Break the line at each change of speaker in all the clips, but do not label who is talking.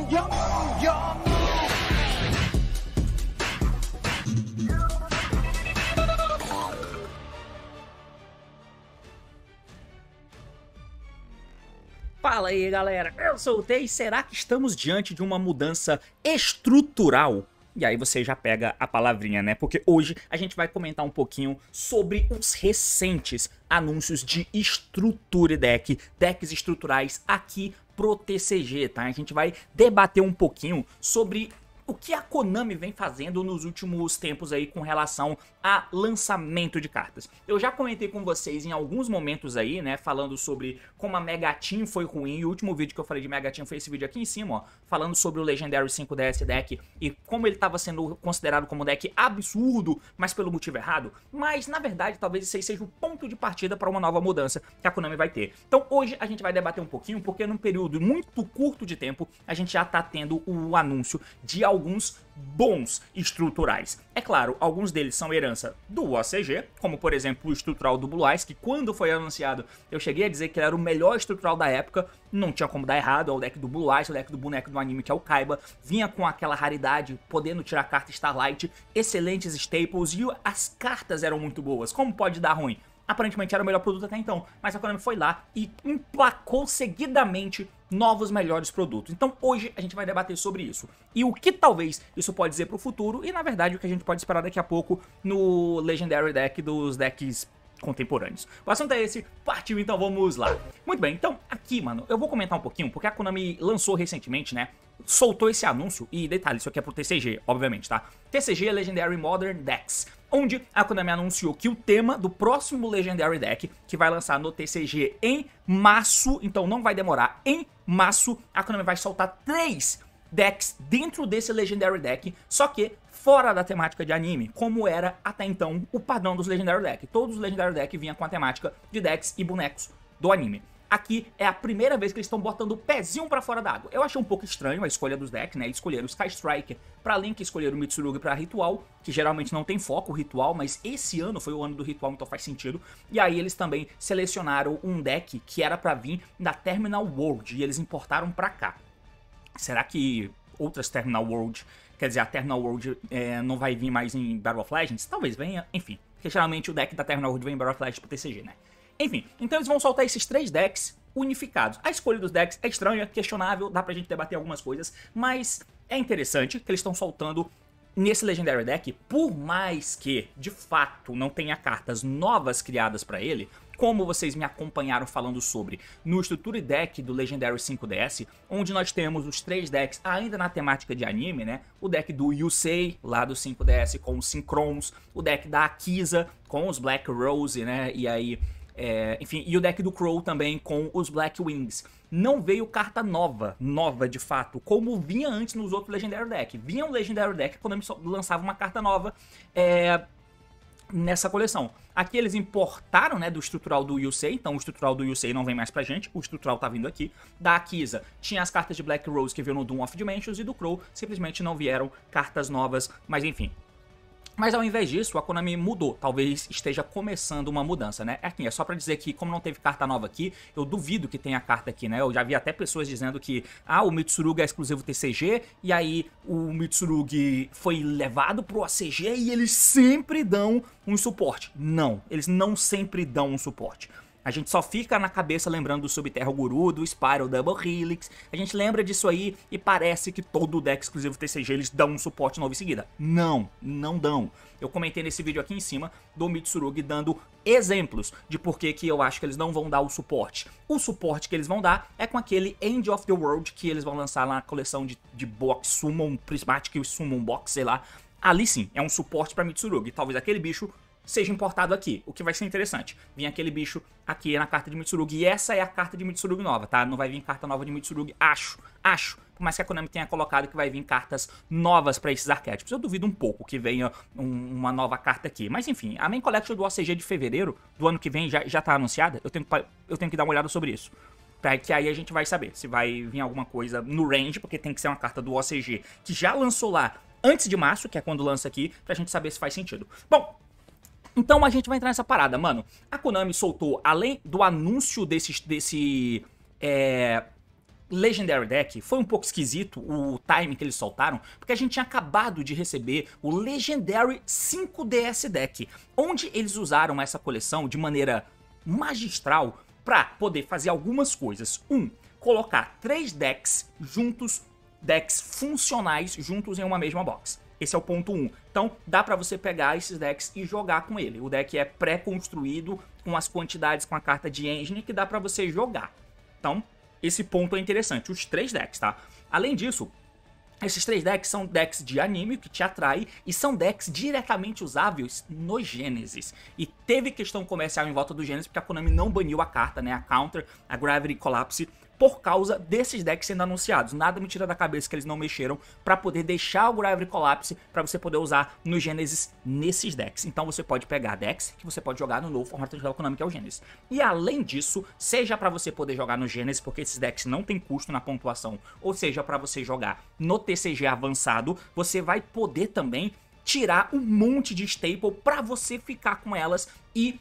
Yum, yum.
Fala aí, galera, eu sou o Tei e será que estamos diante de uma mudança estrutural? E aí você já pega a palavrinha, né? Porque hoje a gente vai comentar um pouquinho sobre os recentes anúncios de Structure Deck, decks estruturais aqui pro TCG, tá? A gente vai debater um pouquinho sobre o que a Konami vem fazendo nos últimos tempos aí com relação a lançamento de cartas. Eu já comentei com vocês em alguns momentos aí, né, falando sobre como a Mega Team foi ruim. E o último vídeo que eu falei de Mega Team foi esse vídeo aqui em cima, ó, falando sobre o Legendary 5DS deck e como ele estava sendo considerado como um deck absurdo, mas pelo motivo errado. Mas, na verdade, talvez esse aí seja o ponto de partida para uma nova mudança que a Konami vai ter. Então, hoje a gente vai debater um pouquinho, porque num período muito curto de tempo, a gente já tá tendo o anúncio de alguns bons estruturais. É claro, alguns deles são herança do OCG, como por exemplo o estrutural do Blue Eyes, que quando foi anunciado eu cheguei a dizer que ele era o melhor estrutural da época, não tinha como dar errado. É o deck do Blue Eyes, o deck do boneco do anime que é o Kaiba, vinha com aquela raridade, podendo tirar carta Starlight, excelentes staples e as cartas eram muito boas. Como pode dar ruim? Aparentemente era o melhor produto até então, mas a Konami foi lá e emplacou seguidamente novos melhores produtos. Então hoje a gente vai debater sobre isso e o que talvez isso pode dizer pro futuro e na verdade o que a gente pode esperar daqui a pouco no Legendary Deck dos decks contemporâneos. O assunto é esse, partiu, então vamos lá. Muito bem, então aqui, mano, eu vou comentar um pouquinho porque a Konami lançou recentemente, né, soltou esse anúncio e detalhe, isso aqui é pro TCG, obviamente, tá? TCG Legendary Modern Decks, onde a Konami anunciou que o tema do próximo Legendary Deck, que vai lançar no TCG em março, então não vai demorar, em março, a Konami vai soltar 3 decks dentro desse Legendary Deck, só que fora da temática de anime, como era até então o padrão dos Legendary Deck. Todos os Legendary Deck vinham com a temática de decks e bonecos do anime. Aqui é a primeira vez que eles estão botando o pezinho pra fora d'água. Eu achei um pouco estranho a escolha dos decks, né? Eles escolheram o Sky Striker pra Link, escolheram o Mitsurugi pra Ritual, que geralmente não tem foco o Ritual, mas esse ano foi o ano do Ritual, então faz sentido. E aí eles também selecionaram um deck que era pra vir da Terminal World, e eles importaram pra cá. Será que outras Terminal World, quer dizer, a Terminal World não vai vir mais em Battle of Legends? Talvez venha, enfim. Porque geralmente o deck da Terminal World vem em Battle of Legends pro TCG, né? Enfim, então eles vão soltar esses 3 decks unificados. A escolha dos decks é estranha, questionável, dá pra gente debater algumas coisas, mas é interessante que eles estão soltando nesse Legendary Deck, por mais que, de fato, não tenha cartas novas criadas pra ele, como vocês me acompanharam falando sobre no Structure Deck do Legendary 5DS, onde nós temos os 3 decks ainda na temática de anime, né? O deck do Yusei, lá do 5DS, com os Synchrons, o deck da Akiza, com os Black Rose, né? E aí... enfim, e o deck do Crow também com os Black Wings. Não veio carta nova de fato, como vinha antes nos outros Legendary Deck. Vinha um Legendary Deck quando eles lançava uma carta nova nessa coleção. Aqui eles importaram, né, do estrutural do Yusei, então o estrutural do Yusei não vem mais pra gente, o estrutural tá vindo aqui. Da Akiza tinha as cartas de Black Rose que veio no Doom of Dimensions, e do Crow simplesmente não vieram cartas novas, mas enfim. Mas ao invés disso, a Konami mudou, talvez esteja começando uma mudança, né? É só pra dizer que como não teve carta nova aqui, eu duvido que tenha carta aqui, né? Eu já vi até pessoas dizendo que, o Mitsurugi é exclusivo TCG, e aí o Mitsurugi foi levado pro ACG e eles sempre dão um suporte. Não, eles não sempre dão um suporte. A gente só fica na cabeça lembrando do Subterra Guru, do Spyro Double Helix. A gente lembra disso aí e parece que todo deck exclusivo TCG eles dão um suporte novo em seguida. Não, não dão. Eu comentei nesse vídeo aqui em cima do Mitsurugi dando exemplos de por que eu acho que eles não vão dar o suporte. O suporte que eles vão dar é com aquele End of the World que eles vão lançar lá na coleção de box Summon, Prismatic Summon Box, sei lá. Ali sim, é um suporte pra Mitsurugi. Talvez aquele bicho seja importado aqui, o que vai ser interessante. Vem aquele bicho aqui na carta de Mitsurugi, e essa é a carta de Mitsurugi nova, tá? Não vai vir carta nova de Mitsurugi, acho. Por mais que a Konami tenha colocado que vai vir cartas novas pra esses arquétipos. Eu duvido um pouco que venha uma nova carta aqui. Mas enfim, a Main Collection do OCG de fevereiro do ano que vem já tá anunciada. Eu tenho que dar uma olhada sobre isso. Pra que aí a gente vai saber se vai vir alguma coisa no range, porque tem que ser uma carta do OCG que já lançou lá antes de março, que é quando lança aqui, pra gente saber se faz sentido. Bom, então a gente vai entrar nessa parada, mano. A Konami soltou, além do anúncio Legendary Deck foi um pouco esquisito o timing que eles soltaram, porque a gente tinha acabado de receber o Legendary 5DS Deck, onde eles usaram essa coleção de maneira magistral para poder fazer algumas coisas. Colocar 3 decks juntos, decks funcionais juntos em uma mesma box. Esse é o ponto 1. Então dá pra você pegar esses decks e jogar com ele. O deck é pré-construído com as quantidades, com a carta de engine que dá pra você jogar. Então esse ponto é interessante, os 3 decks, tá? Além disso, esses 3 decks são decks de anime que te atrai e são decks diretamente usáveis no Genesis. E teve questão comercial em volta do Genesis porque a Konami não baniu a carta, né? A Counter, a Gravity Collapse, por causa desses decks sendo anunciados. Nada me tira da cabeça que eles não mexeram para poder deixar o Gravity Collapse para você poder usar no Genesis nesses decks. Então você pode pegar decks que você pode jogar no novo formato de Konami, que é o Genesis. E além disso, seja para você poder jogar no Genesis, porque esses decks não tem custo na pontuação, ou seja, para você jogar no TCG avançado, você vai poder também tirar um monte de staple para você ficar com elas e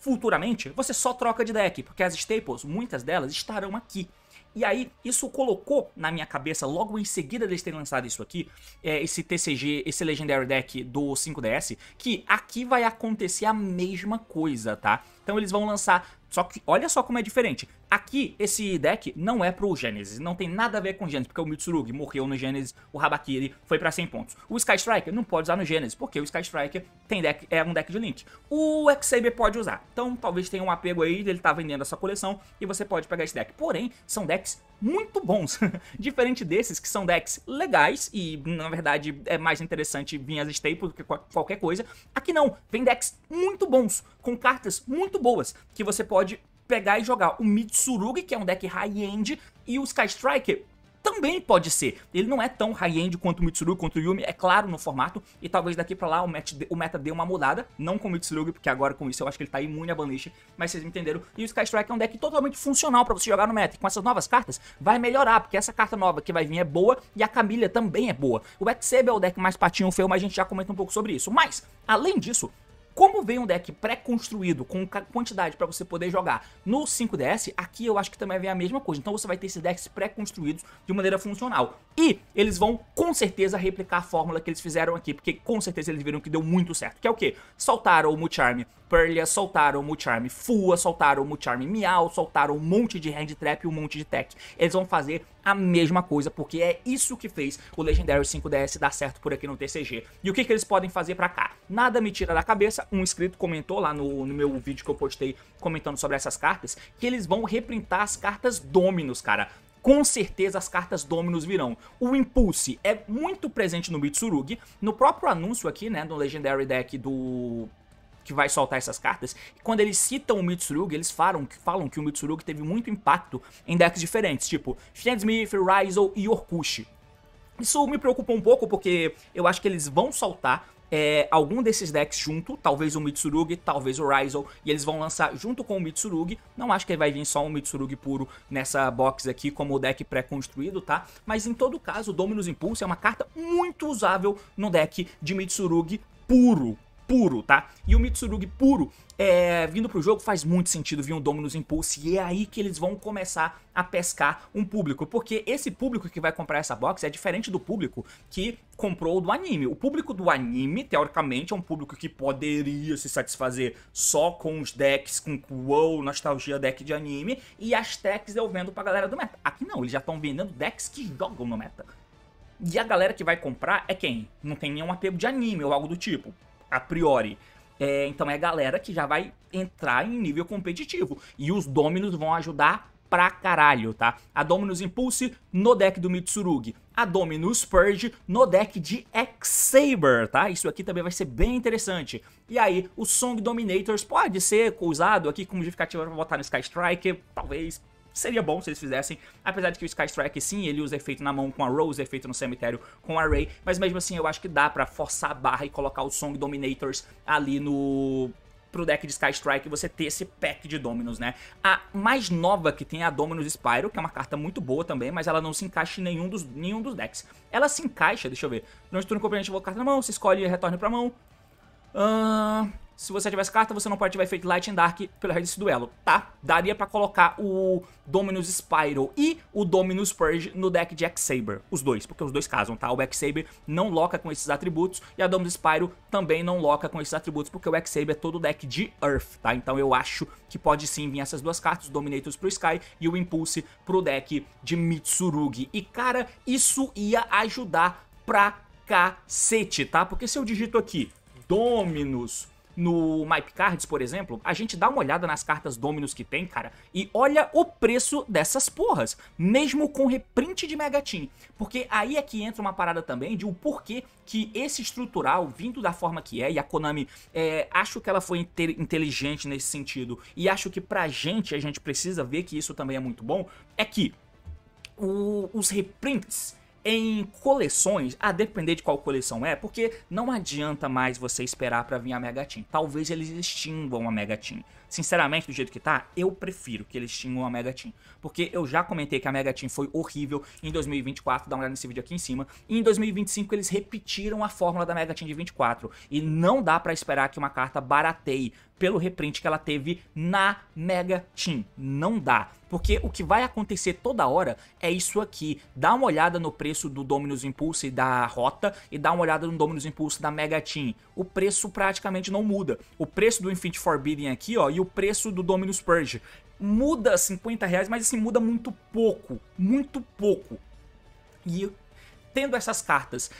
futuramente, você só troca de deck, porque as staples, muitas delas, estarão aqui. E aí, isso colocou na minha cabeça, logo em seguida deles terem lançado isso aqui, esse TCG, esse Legendary Deck do 5DS, que aqui vai acontecer a mesma coisa, tá? Então eles vão lançar, só que olha só como é diferente. Aqui, esse deck não é pro Genesis, não tem nada a ver com o Genesis, porque o Mitsurugi morreu no Genesis, o Habakiri foi pra 100 pontos. O Sky Striker não pode usar no Genesis, porque o Sky Striker tem deck, é um deck de Link. O X-Saber pode usar, então talvez tenha um apego aí, ele tá vendendo essa coleção e você pode pegar esse deck. Porém, são decks muito bons, diferente desses que são decks legais e na verdade é mais interessante vir as staples do que qualquer coisa. Aqui não, vem decks muito bons, com cartas muito boas, que você pode pegar e jogar. O Mitsurugi, que é um deck high-end, e o Sky Striker também pode ser. Ele não é tão high-end quanto o Mitsurugi, quanto o Yumi, é claro, no formato, e talvez daqui pra lá o meta dê uma mudada, não com o Mitsurugi, porque agora com isso eu acho que ele tá imune a banish, mas vocês entenderam. E o Sky Strike é um deck totalmente funcional pra você jogar no meta, e com essas novas cartas vai melhorar, porque essa carta nova que vai vir é boa, e a Camilla também é boa. O X-Saber é o deck mais patinho feio, mas a gente já comenta um pouco sobre isso. Mas, além disso, como vem um deck pré-construído com quantidade para você poder jogar no 5DS, aqui eu acho que também vem a mesma coisa. Então você vai ter esses decks pré-construídos de maneira funcional. E eles vão com certeza replicar a fórmula que eles fizeram aqui, porque com certeza eles viram que deu muito certo. Que é o quê? Soltaram o Mucharm Purlia, soltaram o Mucharm Fua, soltaram o Mucharm Meow, soltaram um monte de Hand Trap e um monte de Tech. Eles vão fazer a mesma coisa, porque é isso que fez o Legendary 5DS dar certo por aqui no TCG. E o que eles podem fazer pra cá? Nada me tira da cabeça, um inscrito comentou lá no meu vídeo que eu postei comentando sobre essas cartas, que eles vão reprintar as cartas Dominus, cara. Com certeza as cartas Dominus virão. O Impulse é muito presente no Mitsurugi, no próprio anúncio aqui, né, do Legendary Deck que vai soltar essas cartas, quando eles citam o Mitsurugi, eles falam que o Mitsurugi teve muito impacto em decks diferentes, tipo Shandsmith, Ryzel e Orkushi. Isso me preocupa um pouco, porque eu acho que eles vão soltar algum desses decks junto, talvez o Mitsurugi, talvez o Ryzel, e eles vão lançar junto com o Mitsurugi. Não acho que vai vir só um Mitsurugi puro nessa box aqui como o deck pré-construído, tá? Mas em todo caso, o Dominus Impulse é uma carta muito usável no deck de Mitsurugi puro, tá? E o Mitsurugi puro, vindo pro jogo, faz muito sentido vir um Dominus Impulse, e é aí que eles vão começar a pescar um público, porque esse público que vai comprar essa box é diferente do público que comprou do anime. O público do anime, teoricamente, é um público que poderia se satisfazer só com os decks, com wow, nostalgia deck de anime, e as techs eu vendo pra galera do meta. Aqui não, eles já estão vendendo decks que jogam no meta. E a galera que vai comprar é quem? Não tem nenhum apego de anime ou algo do tipo, a priori. Então é a galera que já vai entrar em nível competitivo. E os Dominus vão ajudar pra caralho, tá? A Dominus Impulse no deck do Mitsurugi. A Dominus Purge no deck de X-Saber, tá? Isso aqui também vai ser bem interessante. E aí, o Song Dominators pode ser usado aqui como justificativa pra botar no Sky Striker, talvez. Seria bom se eles fizessem, apesar de que o Sky Strike sim, ele usa efeito na mão com a Rose, efeito no cemitério com a Ray, mas mesmo assim eu acho que dá pra forçar a barra e colocar o Song Dominators ali pro deck de Sky Strike, você ter esse pack de Dominus, né? A mais nova que tem é a Dominus Spyro, que é uma carta muito boa também, mas ela não se encaixa em nenhum dos decks. Ela se encaixa, deixa eu ver, durante o turno compreendente, eu vou carta na mão, você escolhe e retorna pra mão. Se você tivesse carta, você não pode ativar efeito Light and Dark pelo resto desse duelo, tá? Daria pra colocar o Dominus Spiral e o Dominus Purge no deck de X-Saber, os dois, porque os dois casam, tá? O X-Saber não loca com esses atributos e a Dominus Spiral também não loca com esses atributos, porque o X-Saber é todo deck de Earth, tá? Então eu acho que pode sim vir essas duas cartas, o Dominators pro Sky e o Impulse pro deck de Mitsurugi. E cara, isso ia ajudar pra cacete, tá? Porque se eu digito aqui Dominus no Mype Cards, por exemplo, a gente dá uma olhada nas cartas Dominus que tem, cara, e olha o preço dessas porras, mesmo com reprint de Mega Team. Porque aí é que entra uma parada também de o porquê que esse estrutural, vindo da forma que é, e a Konami, acho que ela foi inteligente nesse sentido, e acho que pra gente, a gente precisa ver que isso também é muito bom, é que os reprints em coleções, a depender de qual coleção é, porque não adianta mais você esperar pra vir a Mega Team. Talvez eles extinguam a Mega Team. Sinceramente, do jeito que tá, eu prefiro que eles extinguam a Mega Team. Porque eu já comentei que a Mega Team foi horrível em 2024, dá uma olhada nesse vídeo aqui em cima. E em 2025 eles repetiram a fórmula da Mega Team de 24. E não dá pra esperar que uma carta barateie pelo reprint que ela teve na Mega Team. Não dá. Porque o que vai acontecer toda hora é isso aqui. Dá uma olhada no preço do Dominus Impulse da Rota e dá uma olhada no Dominus Impulse da Mega Team. O preço praticamente não muda. O preço do Infinite Forbidden aqui, ó, e o preço do Dominus Purge muda R$50, mas assim, muda muito pouco. Muito pouco. E tendo essas cartas,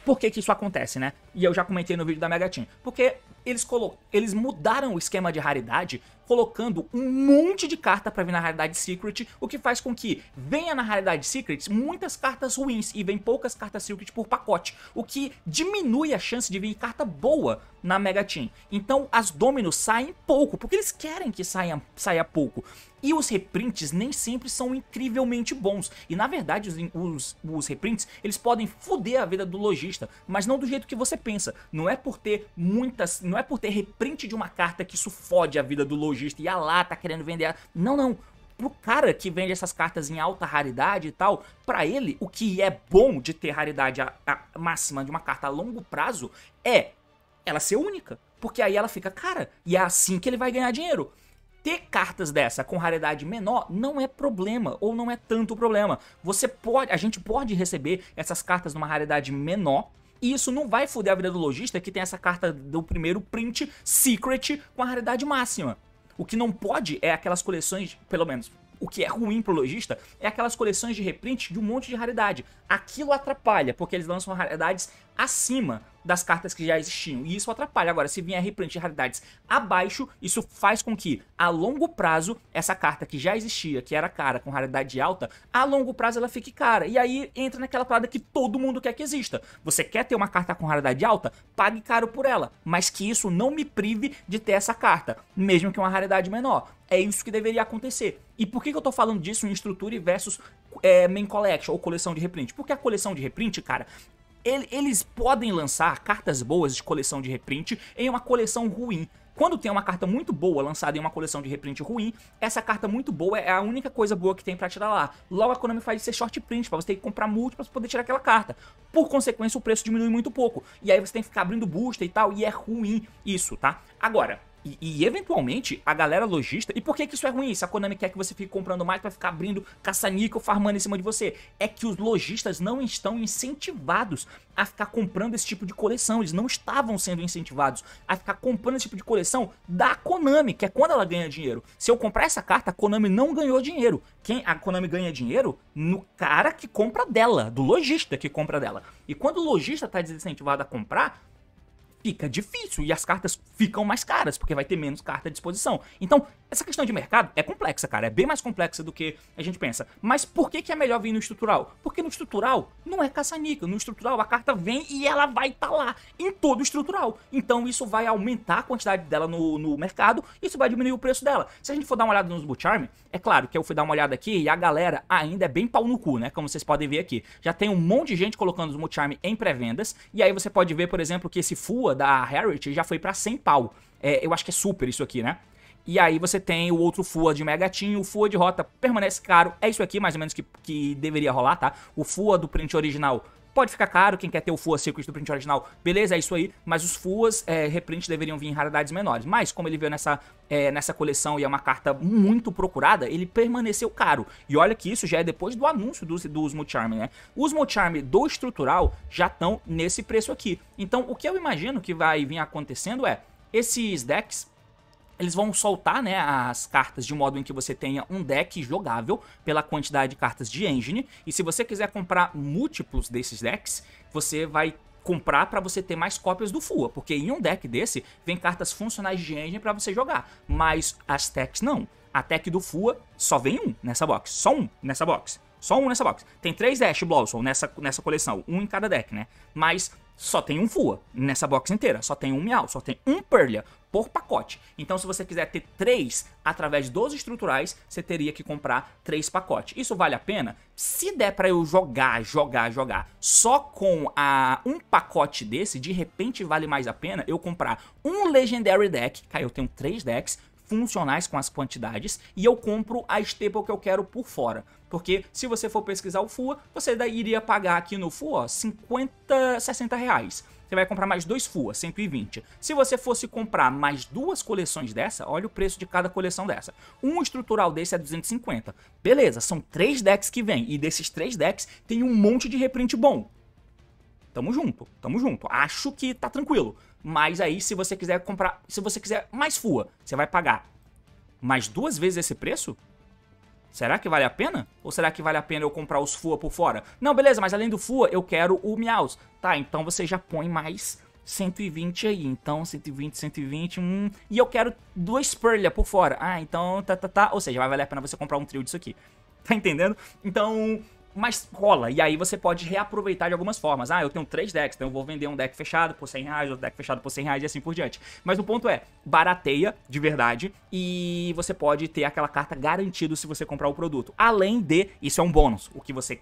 por que que isso acontece, né? E eu já comentei no vídeo da Mega Team. Porque eles mudaram o esquema de raridade, colocando um monte de carta pra vir na raridade Secret, o que faz com que venha na raridade Secret muitas cartas ruins e vem poucas cartas Secret por pacote, o que diminui a chance de vir carta boa na Mega Team. Então as Dominus saem pouco, porque eles querem que saia pouco. E os reprints nem sempre são incrivelmente bons. E na verdade os reprints, eles podem foder a vida do lojista, mas não do jeito que você pensa. Não é por ter reprint de uma carta que isso fode a vida do lojista e lá tá querendo vender. Não. Pro cara que vende essas cartas em alta raridade e tal, pra ele o que é bom de ter raridade a máxima de uma carta a longo prazo é ela ser única. Porque aí ela fica cara e é assim que ele vai ganhar dinheiro. Ter cartas dessa com raridade menor não é problema, ou não é tanto problema. A gente pode receber essas cartas numa raridade menor, e isso não vai foder a vida do lojista que tem essa carta do primeiro print Secret com a raridade máxima. O que não pode é aquelas coleções, pelo menos o que é ruim pro lojista, é aquelas coleções de reprint de um monte de raridade. Aquilo atrapalha, porque eles lançam raridades acima das cartas que já existiam, e isso atrapalha. Agora, se vier reprint de raridades abaixo, isso faz com que, a longo prazo, essa carta que já existia, que era cara, com raridade alta, a longo prazo ela fique cara, e aí entra naquela parada que todo mundo quer que exista. Você quer ter uma carta com raridade alta? Pague caro por ela, mas que isso não me prive de ter essa carta, mesmo que uma raridade menor. É isso que deveria acontecer. E por que eu tô falando disso em estrutura versus main collection, ou coleção de reprint? Porque a coleção de reprint, cara, eles podem lançar cartas boas de coleção de reprint em uma coleção ruim. Quando tem uma carta muito boa lançada em uma coleção de reprint ruim, essa carta muito boa é a única coisa boa que tem pra tirar lá. Logo a Konami faz ser short print, pra você ter que comprar múltiplas pra poder tirar aquela carta. Por consequência, o preço diminui muito pouco. E aí você tem que ficar abrindo booster e tal, e é ruim isso, tá? Agora, e eventualmente a galera lojista... E por que isso é ruim? Se a Konami quer que você fique comprando mais pra ficar abrindo caça-níquel, farmando em cima de você. É que os lojistas não estão incentivados a ficar comprando esse tipo de coleção. Eles não estavam sendo incentivados a ficar comprando esse tipo de coleção da Konami, que é quando ela ganha dinheiro. Se eu comprar essa carta, a Konami não ganhou dinheiro. A Konami ganha dinheiro no cara que compra dela, do lojista que compra dela. E quando o lojista tá desincentivado a comprar, fica difícil e as cartas ficam mais caras, porque vai ter menos carta à disposição. Então, essa questão de mercado é complexa, cara, é bem mais complexa do que a gente pensa. Mas por que é melhor vir no estrutural? Porque no estrutural não é caça-níquel, no estrutural a carta vem e ela vai estar lá, em todo o estrutural. Então isso vai aumentar a quantidade dela no mercado, isso vai diminuir o preço dela. Se a gente for dar uma olhada nos Boot Charm, é claro que eu fui dar uma olhada aqui e a galera ainda é bem pau no cu, né, como vocês podem ver aqui. Já tem um monte de gente colocando os Boot Charm em pré-vendas, e aí você pode ver, por exemplo, que esse FUA da Heritage já foi pra 100 pau. Eu acho que é super isso aqui, né? E aí você tem o outro FUA de Mega Team, o FUA de Rota permanece caro, é isso aqui mais ou menos que deveria rolar, tá? O FUA do print original Pode ficar caro, quem quer ter o Fua Secret do print original, beleza, é isso aí, mas os Fuas reprint deveriam vir em raridades menores. Mas como ele veio nessa coleção e é uma carta muito procurada, ele permaneceu caro. E olha que isso já é depois do anúncio dos Multi-Charm, né? Os Multi-Charm do estrutural já estão nesse preço aqui. Então o que eu imagino que vai vir acontecendo é, esses decks, eles vão soltar, né, as cartas de modo em que você tenha um deck jogável pela quantidade de cartas de engine. E se você quiser comprar múltiplos desses decks, você vai comprar para você ter mais cópias do Fua, porque em um deck desse vem cartas funcionais de engine para você jogar, mas as techs não. A tech do Fua só vem um nessa box, só um nessa box. Só um nessa box. Tem 3 Ash Blossom nessa coleção, um em cada deck, né? Mas só tem um Fua nessa box inteira, só tem um Meow, só tem um Purlia por pacote. Então se você quiser ter 3 através dos estruturais, você teria que comprar 3 pacotes. Isso vale a pena? Se der pra eu jogar só com um pacote desse, de repente vale mais a pena eu comprar um Legendary Deck, cara, eu tenho 3 decks funcionais com as quantidades, e eu compro a staple que eu quero por fora. Porque se você for pesquisar o Fua, você daí iria pagar aqui no Fua, ó, 50, 60 reais. Você vai comprar mais 2 Fua, 120. Se você fosse comprar mais 2 coleções dessa, olha o preço de cada coleção dessa. Um estrutural desse é 250. Beleza, são 3 decks que vem, e desses 3 decks tem um monte de reprint bom. Tamo junto, tamo junto. Acho que tá tranquilo. Mas aí, se você quiser comprar, se você quiser mais Fua, você vai pagar mais 2 vezes esse preço? Será que vale a pena? Ou será que vale a pena eu comprar os Fua por fora? Não, beleza, mas além do Fua, eu quero o Meows. Tá, então você já põe mais 120 aí. Então, 120, 120, e eu quero 2 Purlia por fora. Ah, então, tá. Ou seja, vai valer a pena você comprar um trio disso aqui. Tá entendendo? Então, mas rola, e aí você pode reaproveitar de algumas formas. Ah, eu tenho 3 decks, então eu vou vender um deck fechado por 100 reais, outro deck fechado por 100 reais e assim por diante. Mas o ponto é, barateia de verdade e você pode ter aquela carta garantida se você comprar o produto. Além de, isso é um bônus, o que você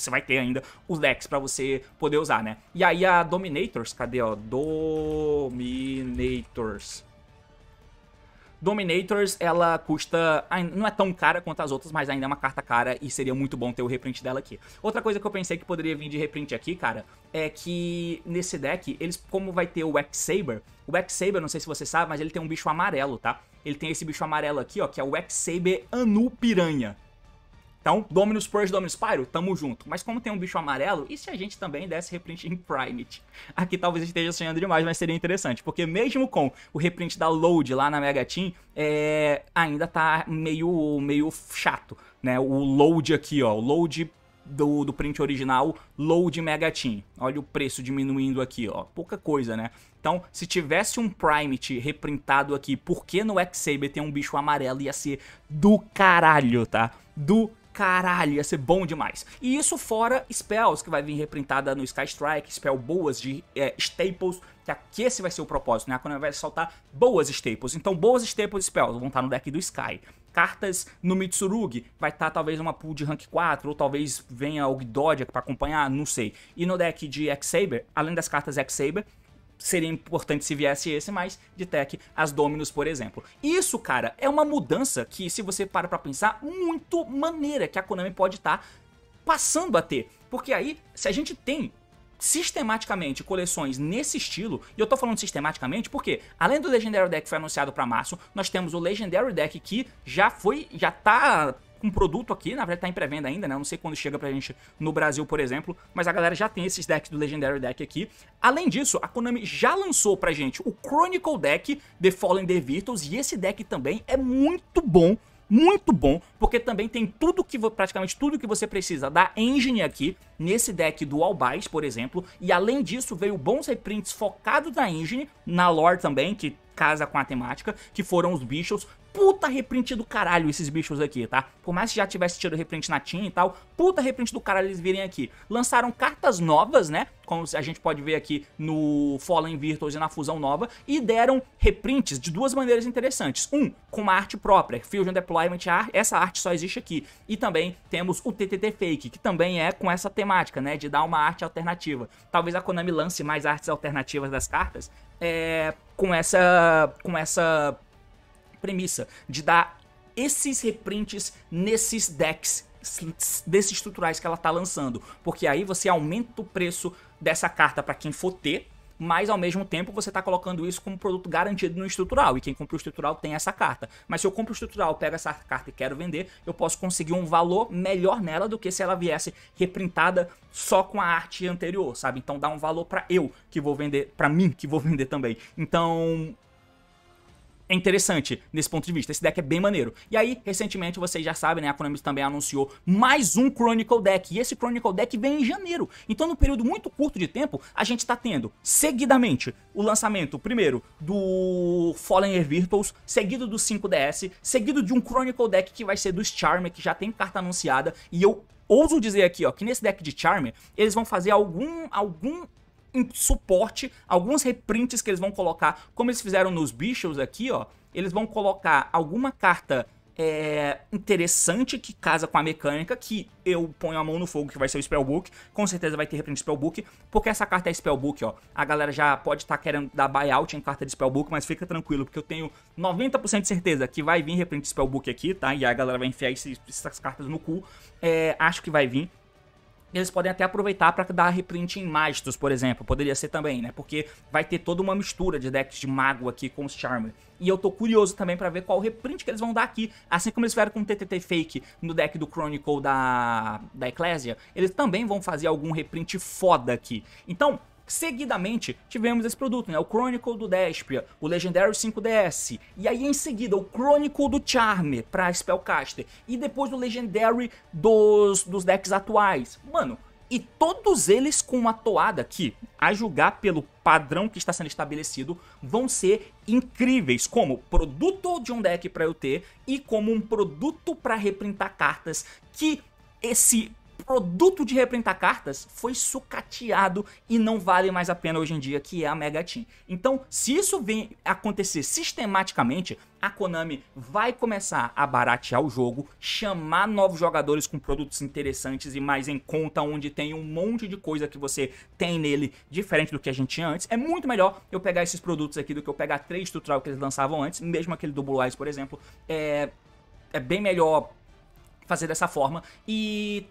vai ter ainda os decks pra você poder usar, né? E aí a Dominators, cadê, ó? Dominators, ela custa, não é tão cara quanto as outras, mas ainda é uma carta cara e seria muito bom ter o reprint dela aqui. Outra coisa que eu pensei que poderia vir de reprint aqui, cara, é que nesse deck, como vai ter o X-Saber, não sei se você sabe, mas ele tem um bicho amarelo, tá? Ele tem esse bicho amarelo aqui, ó, que é o X-Saber Anu Piranha. Então, Dominus Purge, Dominus Pyro, tamo junto. Mas como tem um bicho amarelo, e se a gente também desse reprint em Primate? Aqui talvez esteja sonhando demais, mas seria interessante. Porque mesmo com o reprint da Load lá na Mega Team, ainda tá meio chato, né? O Load aqui, ó, o Load do print original, Load Mega Team. Olha o preço diminuindo aqui, ó. Pouca coisa, né? Então, se tivesse um Primate reprintado aqui, porque no X-Saber tem um bicho amarelo, ia ser do caralho, tá? Do caralho, ia ser bom demais. E isso fora Spells, que vai vir reprintada no Sky Strike, Spell boas de Staples, que aqui esse vai ser o propósito, né? A Konami vai soltar boas Staples. Então, boas Staples Spells vão estar no deck do Sky. Cartas no Mitsurugi, vai estar talvez uma pool de rank 4, ou talvez venha o Gdodia pra acompanhar, não sei. E no deck de X-Saber, além das cartas X-Saber, seria importante se viesse esse, mas de tech, as Dominus, por exemplo. Isso, cara, é uma mudança que, se você para pra pensar, muito maneira que a Konami pode estar passando a ter. Porque aí, se a gente tem sistematicamente coleções nesse estilo, e eu tô falando sistematicamente porque, além do Legendary Deck que foi anunciado pra março, nós temos o Legendary Deck que já tá com produto aqui, na verdade tá em pré-venda ainda, né? Eu não sei quando chega pra gente no Brasil, por exemplo, mas a galera já tem esses decks do Legendary Deck aqui. Além disso, a Konami já lançou pra gente o Chronicle Deck, The Fallen The Virtuals, e esse deck também é muito bom, porque também tem praticamente tudo que você precisa da engine aqui, nesse deck do Albais, por exemplo, e além disso veio bons reprints focados na engine, na lore também, que casa com a temática, que foram os bichos. Puta reprint do caralho esses bichos aqui, tá? Por mais que já tivesse tido reprint na Team e tal, puta reprint do caralho eles virem aqui. Lançaram cartas novas, né? Como a gente pode ver aqui no Fallen Virtuals e na Fusão Nova, e deram reprints de 2 maneiras interessantes. Com uma arte própria, Fusion Deployment Art, essa arte só existe aqui. E também temos o TTT Fake, que também é com essa temática, né? De dar uma arte alternativa. Talvez a Konami lance mais artes alternativas das cartas, com essa premissa de dar esses reprints nesses decks desses estruturais que ela tá lançando, porque aí você aumenta o preço dessa carta para quem for ter, mas ao mesmo tempo você tá colocando isso como produto garantido no estrutural, e quem compra o estrutural tem essa carta. Mas se eu compro o estrutural, pego essa carta e quero vender, eu posso conseguir um valor melhor nela do que se ela viesse reprintada só com a arte anterior, sabe? Então dá um valor pra eu que vou vender, pra mim que vou vender também. Então é interessante nesse ponto de vista, esse deck é bem maneiro. E aí, recentemente, vocês já sabem, né, a Konami também anunciou mais um Chronicle Deck, e esse Chronicle Deck vem em janeiro. Então, num período muito curto de tempo, a gente tá tendo, seguidamente, o lançamento, primeiro, do Fallen Air Virtuals, seguido do 5DS, seguido de um Chronicle Deck que vai ser do Charmer, que já tem carta anunciada, e eu ouso dizer aqui, ó, que nesse deck de Charmer, eles vão fazer algum em suporte, alguns reprints que eles vão colocar, como eles fizeram nos bichos aqui, ó, eles vão colocar alguma carta interessante que casa com a mecânica, que eu ponho a mão no fogo que vai ser o Spellbook, com certeza vai ter reprint Spellbook, porque essa carta é Spellbook, ó, a galera já pode estar querendo dar buyout em carta de Spellbook, mas fica tranquilo, porque eu tenho 90% de certeza que vai vir reprint Spellbook aqui, tá, e a galera vai enfiar essas cartas no cu, acho que vai vir. Eles podem até aproveitar para dar reprint em Magistos, por exemplo. Poderia ser também, né? Porque vai ter toda uma mistura de decks de mago aqui com os Charmer. E eu tô curioso também para ver qual reprint que eles vão dar aqui. Assim como eles fizeram com o TTT Fake no deck do Chronicle da Ecclesia, eles também vão fazer algum reprint foda aqui. Então, seguidamente, tivemos esse produto, né? O Chronicle do Despia, o Legendary 5DS, e aí em seguida o Chronicle do Charmer pra Spellcaster, e depois o Legendary dos decks atuais. Mano, e todos eles com uma toada que, a julgar pelo padrão que está sendo estabelecido, vão ser incríveis como produto de um deck pra eu ter e como um produto pra reprintar cartas que esse produto de reprintar cartas foi sucateado e não vale mais a pena hoje em dia, que é a Mega Team. Então, se isso vem acontecer sistematicamente, a Konami vai começar a baratear o jogo, chamar novos jogadores com produtos interessantes e mais em conta, onde tem um monte de coisa que você tem nele, diferente do que a gente tinha antes. É muito melhor eu pegar esses produtos aqui do que eu pegar 3 estrutural que eles lançavam antes, mesmo aquele do Blue Eyes, por exemplo. É bem melhor fazer dessa forma e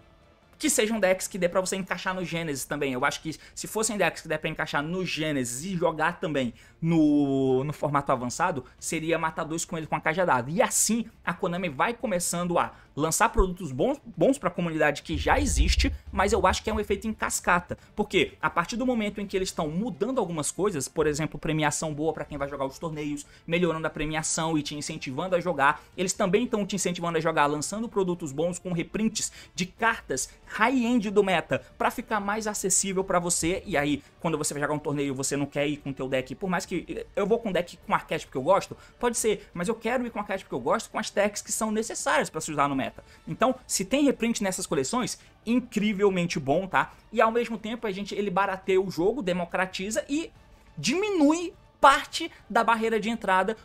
que sejam decks que dê pra você encaixar no Genesis também. Eu acho que se fossem decks que dê pra encaixar no Genesis e jogar também no formato avançado, seria matar dois coelhos com a cajadada. E assim a Konami vai começando a lançar produtos bons pra comunidade que já existe, mas eu acho que é um efeito em cascata. Porque a partir do momento em que eles estão mudando algumas coisas, por exemplo, premiação boa pra quem vai jogar os torneios, melhorando a premiação e te incentivando a jogar, eles também estão te incentivando a jogar, lançando produtos bons com reprints de cartas high-end do meta, pra ficar mais acessível pra você. E aí, quando você vai jogar um torneio, você não quer ir com o teu deck, por mais que eu vou com deck com arquétipo que eu gosto, pode ser, mas eu quero ir com arquétipo que eu gosto, com as techs que são necessárias pra se usar no meta. Então, se tem reprint nessas coleções, incrivelmente bom, tá? E ao mesmo tempo, ele barateia o jogo, democratiza e diminui parte da barreira de entrada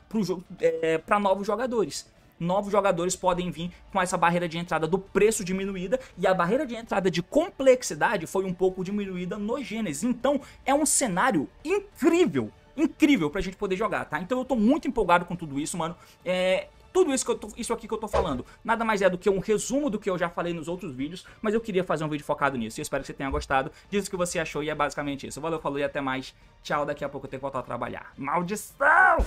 para novos jogadores. Novos jogadores podem vir com essa barreira de entrada do preço diminuída, e a barreira de entrada de complexidade foi um pouco diminuída no Genesis. Então é um cenário incrível, incrível pra gente poder jogar, tá? Então eu tô muito empolgado com tudo isso, mano. Tudo isso aqui que eu tô falando nada mais é do que um resumo do que eu já falei nos outros vídeos, mas eu queria fazer um vídeo focado nisso. E eu espero que você tenha gostado. Diz o que você achou e é basicamente isso. Valeu, falou e até mais. Tchau, daqui a pouco eu tenho que voltar a trabalhar. Maldição!